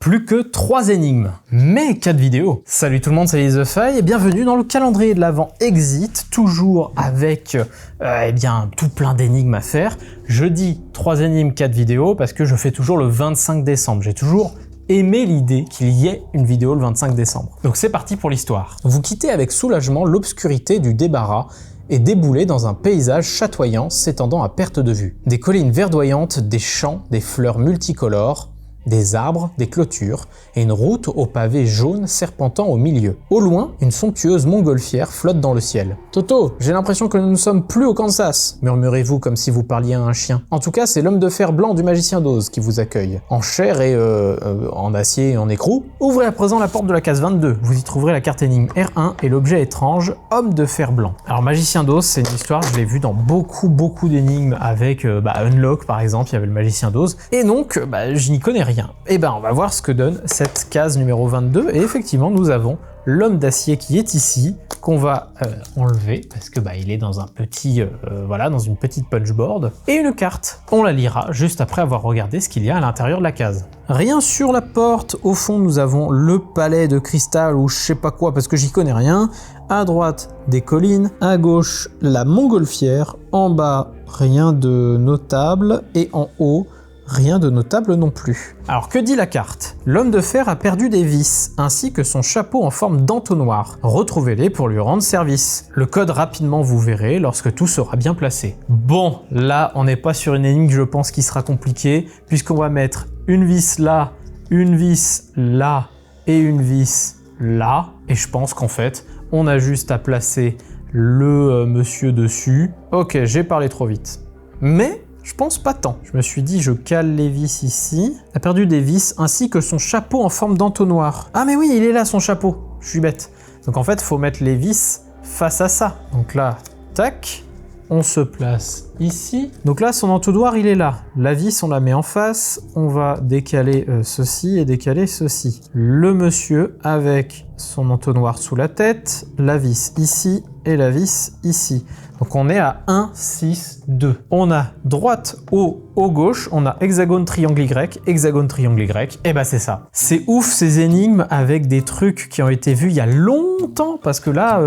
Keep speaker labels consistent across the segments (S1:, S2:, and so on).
S1: plus que 3 énigmes, mais 4 vidéos. Salut tout le monde, c'est LizTheFaille et bienvenue dans le calendrier de l'Avent Exit, toujours avec tout plein d'énigmes à faire. Je dis 3 énigmes, 4 vidéos parce que je fais toujours le 25 décembre. J'ai toujours aimé l'idée qu'il y ait une vidéo le 25 décembre. Donc c'est parti pour l'histoire. Vous quittez avec soulagement l'obscurité du débarras et déboulez dans un paysage chatoyant s'étendant à perte de vue. Des collines verdoyantes, des champs, des fleurs multicolores, des arbres, des clôtures, et une route au pavé jaune serpentant au milieu. Au loin, une somptueuse montgolfière flotte dans le ciel. « Toto, j'ai l'impression que nous ne sommes plus au Kansas !» murmurez-vous comme si vous parliez à un chien. En tout cas, c'est l'homme de fer blanc du magicien d'Oz qui vous accueille. En chair et en acier et en écrou. Ouvrez à présent la porte de la case 22. Vous y trouverez la carte énigme R1 et l'objet étrange, homme de fer blanc. Alors, magicien d'Oz, c'est une histoire, je l'ai vue dans beaucoup d'énigmes avec Unlock par exemple, il y avait le magicien d'Oz. Et donc, je n'y connais rien. Et on va voir ce que donne cette case numéro 22 et effectivement nous avons l'homme d'acier qui est ici, qu'on va enlever parce que il est dans un petit, dans une petite punchboard, et une carte. On la lira juste après avoir regardé ce qu'il y a à l'intérieur de la case. Rien sur la porte, au fond nous avons le palais de cristal ou je sais pas quoi parce que j'y connais rien, à droite des collines, à gauche la montgolfière, en bas rien de notable et en haut rien de notable non plus. Alors que dit la carte? L'homme de fer a perdu des vis, ainsi que son chapeau en forme d'entonnoir. Retrouvez-les pour lui rendre service. Le code rapidement vous verrez lorsque tout sera bien placé. Bon, là on n'est pas sur une énigme je pense qui sera compliquée, puisqu'on va mettre une vis là, une vis là et une vis là. Et je pense qu'en fait, on a juste à placer le monsieur dessus. Ok, j'ai parlé trop vite. Mais je pense pas tant. Je me suis dit, je cale les vis ici. Il a perdu des vis ainsi que son chapeau en forme d'entonnoir. Ah mais oui, il est là son chapeau. Je suis bête. Donc en fait, il faut mettre les vis face à ça. Donc là, tac, on se place ici. Donc là, son entonnoir, il est là. La vis, on la met en face. On va décaler ceci et décaler ceci. Le monsieur avec son entonnoir sous la tête, la vis ici et la vis ici. Donc on est à 1, 6, 2. On a droite, haut, gauche, on a hexagone, triangle Y, hexagone, triangle Y, et c'est ça. C'est ouf ces énigmes avec des trucs qui ont été vus il y a longtemps, parce que là,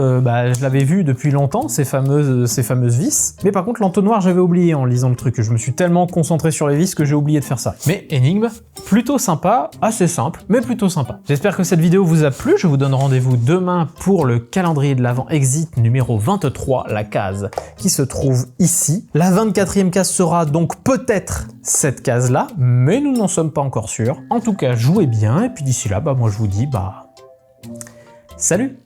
S1: je l'avais vu depuis longtemps, ces fameuses vis. Mais par contre, l'entonnoir, j'avais oublié en lisant le truc. Je me suis tellement concentré sur les vis que j'ai oublié de faire ça. Mais énigme, plutôt sympa, assez simple, mais plutôt sympa. J'espère que cette vidéo vous a plu. Je vous donne rendez-vous demain pour le calendrier de l'Avent Exit numéro 23, la case qui se trouve ici. La 24e case sera donc peut-être cette case-là, mais nous n'en sommes pas encore sûrs. En tout cas, jouez bien, et puis d'ici là, moi je vous dis, salut!